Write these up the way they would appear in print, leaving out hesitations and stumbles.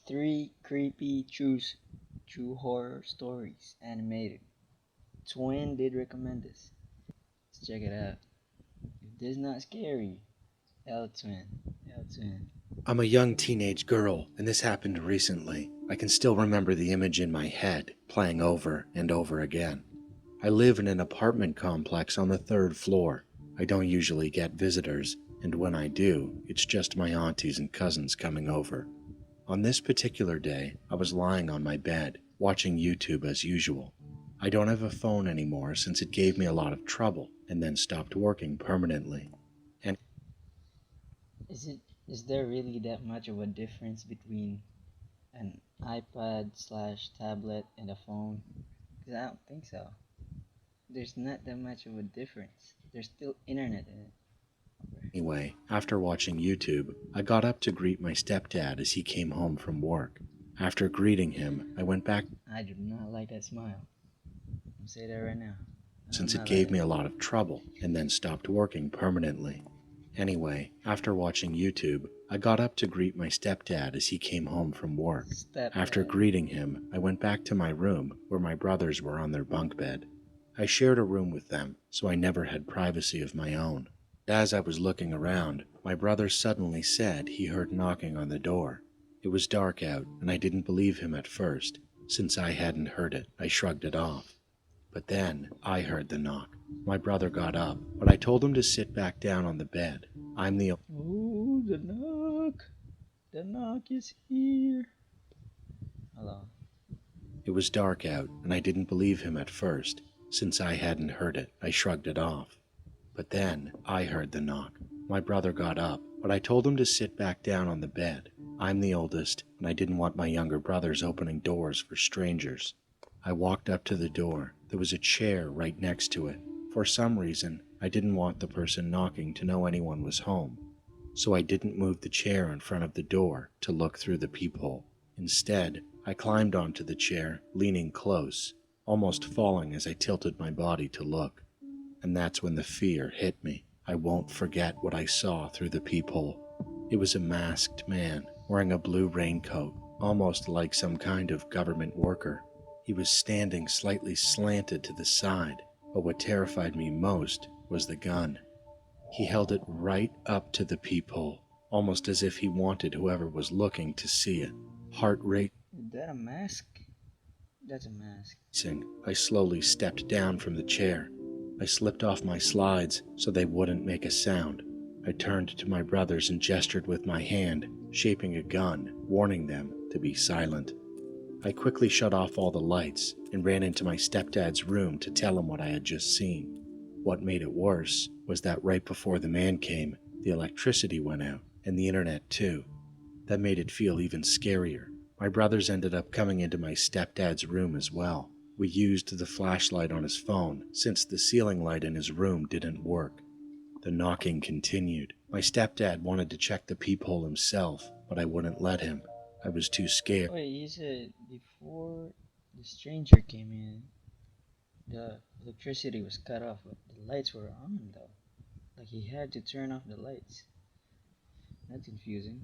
Three creepy true horror stories animated. Twin did recommend this. Let's check it out. If this not scary, L Twin. L Twin. I'm a young teenage girl, and this happened recently. I can still remember the image in my head, playing over and over again. I live in an apartment complex on the third floor. I don't usually get visitors, and when I do, it's just my aunties and cousins coming over. On this particular day, I was lying on my bed, watching YouTube as usual. I don't have a phone anymore since it gave me a lot of trouble and then stopped working permanently. And Is there really that much of a difference between an iPad slash tablet and a phone? 'Cause I don't think so. There's not that much of a difference. There's still internet in it. Anyway, after watching YouTube, I got up to greet my stepdad as he came home from work. After greeting him, I went back I do not like that smile. I'm say that right now. I do since it not gave like me it. a lot of trouble and then stopped working permanently. Anyway, after watching YouTube, I got up to greet my stepdad as he came home from work. After Stepdad. greeting him, I went back to my room where my brothers were on their bunk bed. I shared a room with them, so I never had privacy of my own. As I was looking around, my brother suddenly said he heard knocking on the door. It was dark out, and I didn't believe him at first. Since I hadn't heard it, I shrugged it off. But then I heard the knock. My brother got up, but I told him to sit back down on the bed. I'm the Oh, the knock. The knock is here. Hello. It was dark out, and I didn't believe him at first. Since I hadn't heard it, I shrugged it off. But then I heard the knock. My brother got up, but I told him to sit back down on the bed. I'm the oldest, and I didn't want my younger brothers opening doors for strangers. I walked up to the door. There was a chair right next to it. For some reason, I didn't want the person knocking to know anyone was home. So I didn't move the chair in front of the door to look through the peephole. Instead, I climbed onto the chair, leaning close, almost falling as I tilted my body to look. And that's when the fear hit me. I won't forget what I saw through the peephole. It was a masked man wearing a blue raincoat, almost like some kind of government worker. He was standing slightly slanted to the side, but what terrified me most was the gun. He held it right up to the peephole, almost as if he wanted whoever was looking to see it. Heart racing, Is that a mask? That's a mask. I slowly stepped down from the chair. I slipped off my slides so they wouldn't make a sound. I turned to my brothers and gestured with my hand, shaping a gun, warning them to be silent. I quickly shut off all the lights and ran into my stepdad's room to tell him what I had just seen. What made it worse was that right before the man came, the electricity went out, and the internet too. That made it feel even scarier. My brothers ended up coming into my stepdad's room as well. We used the flashlight on his phone since the ceiling light in his room didn't work. The knocking continued. My stepdad wanted to check the peephole himself, but I wouldn't let him. I was too scared. Wait, you said before the stranger came in, the electricity was cut off, but the lights were on though. Like he had to turn off the lights. That's confusing.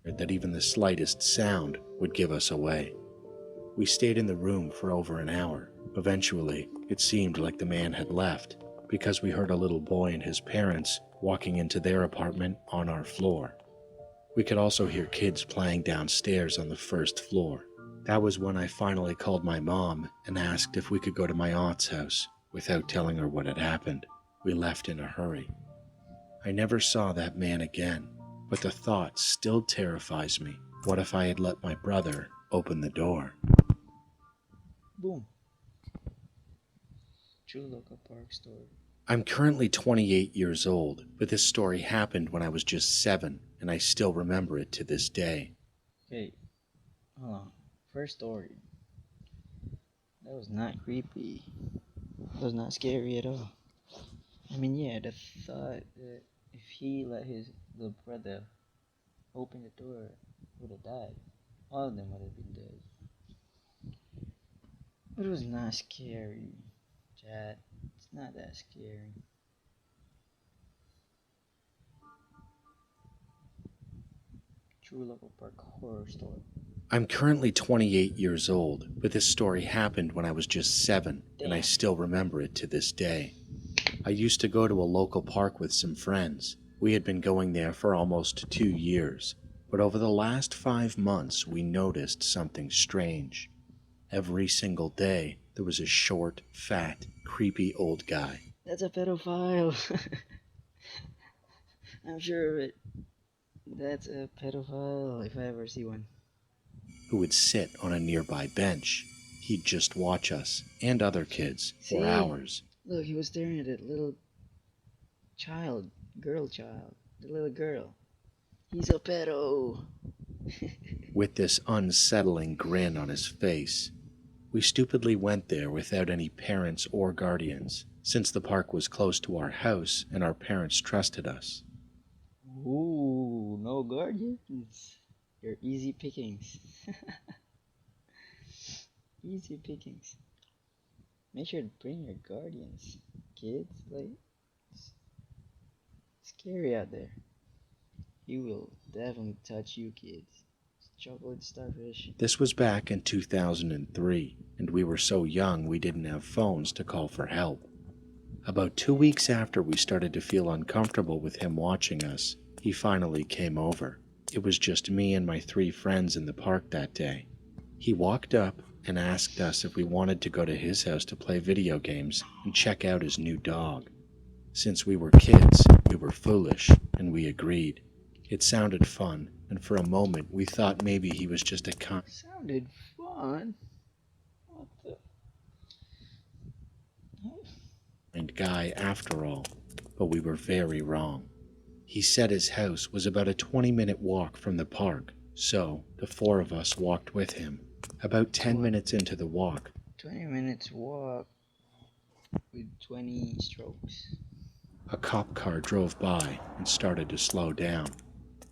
That even the slightest sound would give us away. We stayed in the room for over an hour. Eventually, it seemed like the man had left because we heard a little boy and his parents walking into their apartment on our floor. We could also hear kids playing downstairs on the first floor. That was when I finally called my mom and asked if we could go to my aunt's house without telling her what had happened. We left in a hurry. I never saw that man again, but the thought still terrifies me. What if I had let my brother open the door? Boom. True local park story. I'm currently 28 years old, but this story happened when I was just 7, and I still remember it to this day. Okay, hold on. First story. That was not creepy. That was not scary at all. I mean, yeah, the thought that if he let his little brother open the door, would have died. All of them would have been dead. But it was not scary, Chad. It's not that scary. True local park horror story. I'm currently 28 years old, but this story happened when I was just 7, and I Damn. still remember it to this day. I used to go to a local park with some friends. We had been going there for almost 2 years, but over the last 5 months we noticed something strange. Every single day, there was a short, fat, creepy old guy That's a pedophile. I'm sure of it. That's a pedophile if I ever see one. who would sit on a nearby bench. He'd just watch us and other kids for See? hours. Look, he was staring at that little girl child, the little girl. He's a pedo. With this unsettling grin on his face. We stupidly went there without any parents or guardians, since the park was close to our house and our parents trusted us. Ooh, no guardians. You're easy pickings. Easy pickings. Make sure to bring your guardians, kids. Like, it's scary out there. He will definitely touch you, kids. Chocolate starfish. This was back in 2003, and we were so young we didn't have phones to call for help. About 2 weeks after we started to feel uncomfortable with him watching us, he finally came over. It was just me and my 3 friends in the park that day. He walked up and asked us if we wanted to go to his house to play video games and check out his new dog. Since we were kids, we were foolish, and we agreed. It sounded fun, and for a moment we thought maybe he was just a Sounded fun. What the? kind guy after all, but we were very wrong. He said his house was about a 20-minute walk from the park, so the 4 of us walked with him. About 10 minutes into the walk, 20 minutes walk with 20 strokes. a cop car drove by and started to slow down.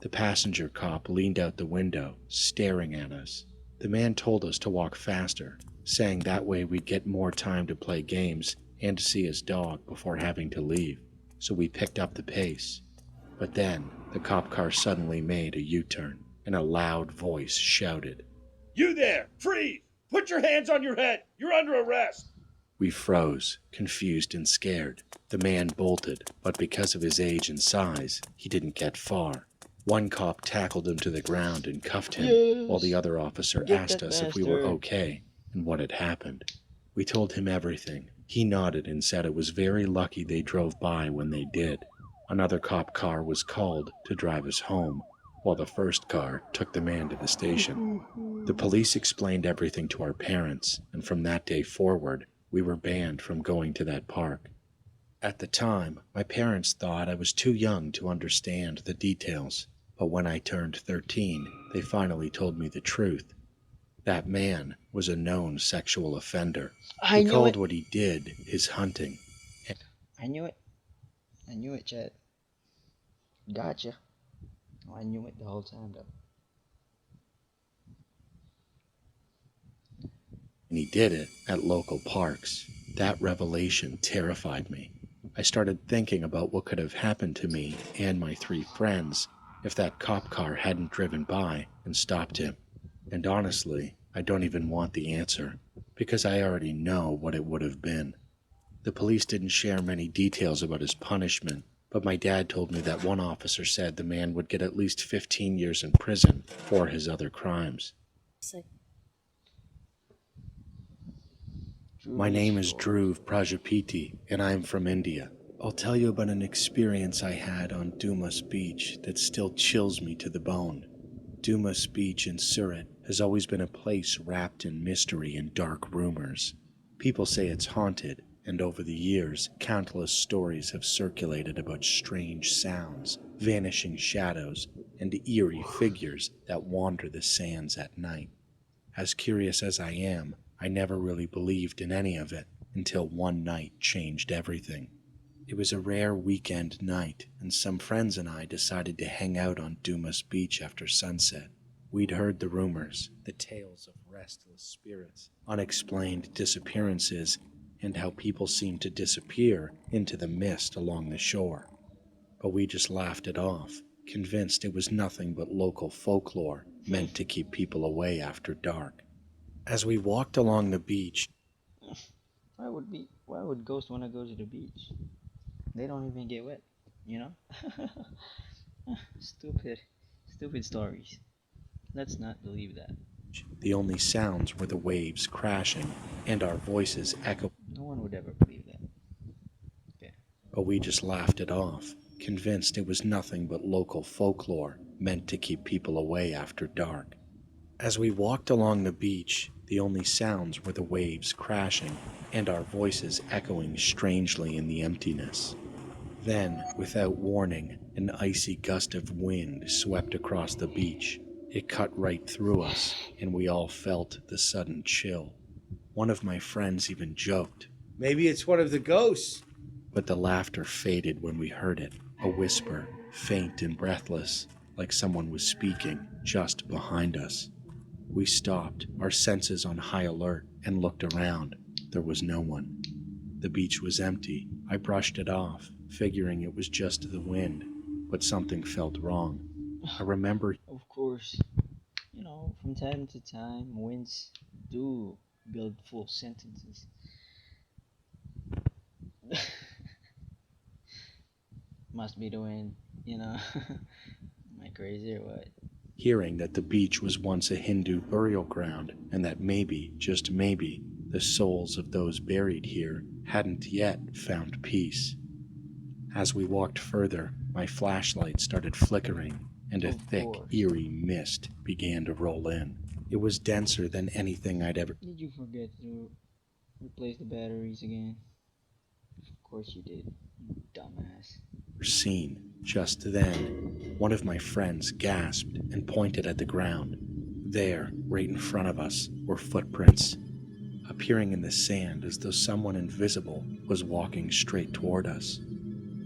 The passenger cop leaned out the window, staring at us. The man told us to walk faster, saying that way we'd get more time to play games and to see his dog before having to leave, so we picked up the pace. But then, the cop car suddenly made a U-turn, and a loud voice shouted, "You there! Freeze! Put your hands on your head! You're under arrest!" We froze, confused and scared. The man bolted, but because of his age and size, he didn't get far. One cop tackled him to the ground and cuffed him, Yes. while the other officer Get asked that us if we were bastard. okay and what had happened. We told him everything. He nodded and said it was very lucky they drove by when they did. Another cop car was called to drive us home, while the first car took the man to the station. The police explained everything to our parents, and from that day forward, we were banned from going to that park. At the time, my parents thought I was too young to understand the details, but when I turned 13, they finally told me the truth. That man was a known sexual offender. I He knew called it. what he did his hunting. I knew it. I knew it, Chad. Gotcha. Oh, I knew it the whole time, though. And he did it at local parks. That revelation terrified me. I started thinking about what could have happened to me and my 3 friends if that cop car hadn't driven by and stopped him. And honestly, I don't even want the answer, because I already know what it would have been. The police didn't share many details about his punishment, but my dad told me that one officer said the man would get at least 15 years in prison for his other crimes. My name is Dhruv Prajapati, and I'm from India. I'll tell you about an experience I had on Dumas Beach that still chills me to the bone. Dumas Beach in Surat has always been a place wrapped in mystery and dark rumors. People say it's haunted, and over the years, countless stories have circulated about strange sounds, vanishing shadows, and eerie figures that wander the sands at night. As curious as I am, I never really believed in any of it until one night changed everything. It was a rare weekend night, and some friends and I decided to hang out on Dumas Beach after sunset. We'd heard the rumors, the tales of restless spirits, unexplained disappearances, and how people seemed to disappear into the mist along the shore. But we just laughed it off, convinced it was nothing but local folklore meant to keep people away after dark. As we walked along the beach, Why would ghosts want to go to the beach? They don't even get wet, you know? Stupid. Stupid stories. Let's not believe that. the only sounds were the waves crashing and our voices echoing, No one would ever believe that. Okay. but we just laughed it off, convinced it was nothing but local folklore meant to keep people away after dark. As we walked along the beach, the only sounds were the waves crashing and our voices echoing strangely in the emptiness. Then, without warning, an icy gust of wind swept across the beach. It cut right through us, and we all felt the sudden chill. One of my friends even joked, Maybe it's one of the ghosts. but the laughter faded when we heard it, a whisper, faint and breathless, like someone was speaking just behind us. We stopped, our senses on high alert, and looked around. There was no one. The beach was empty. I brushed it off, figuring it was just the wind, but something felt wrong. I remember Of course, you know, from time to time, winds do build full sentences. Must be the wind, you know? Am I crazy or what? hearing that the beach was once a Hindu burial ground and that maybe, just maybe, the souls of those buried here hadn't yet found peace. As we walked further, my flashlight started flickering and a Of thick, course. eerie mist began to roll in. It was denser than anything I'd ever Did you forget to replace the batteries again? Of course you did, you dumbass. seen. Just then, one of my friends gasped and pointed at the ground. There, right in front of us, were footprints, appearing in the sand as though someone invisible was walking straight toward us.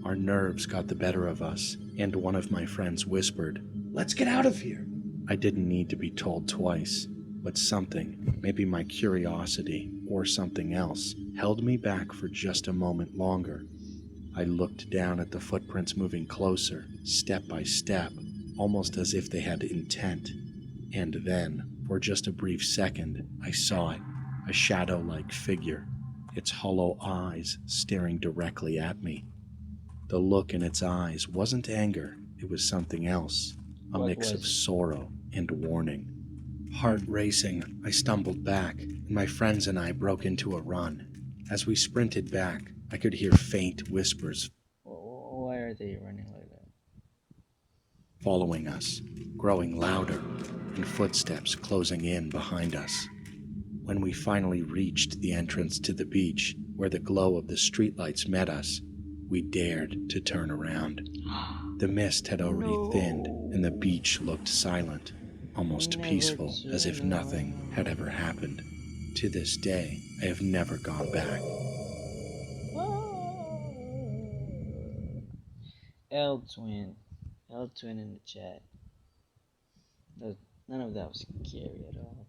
Our nerves got the better of us, and one of my friends whispered. Let's get out of here. I didn't need to be told twice, but something, maybe my curiosity or something else, held me back for just a moment longer. I looked down at the footprints moving closer, step by step, almost as if they had intent. And then, for just a brief second, I saw it, a shadow-like figure, its hollow eyes staring directly at me. The look in its eyes wasn't anger, it was something else, a What mix of was it? sorrow and warning. Heart racing, I stumbled back, and my friends and I broke into a run. As we sprinted back, I could hear faint whispers Why are they running like that? following us, growing louder, and footsteps closing in behind us. When we finally reached the entrance to the beach, where the glow of the streetlights met us, we dared to turn around. The mist had already thinned, and the beach looked silent, almost Never peaceful, as if turn nothing had ever happened. To this day, I have never gone back. L twin in the chat. None of that was scary at all.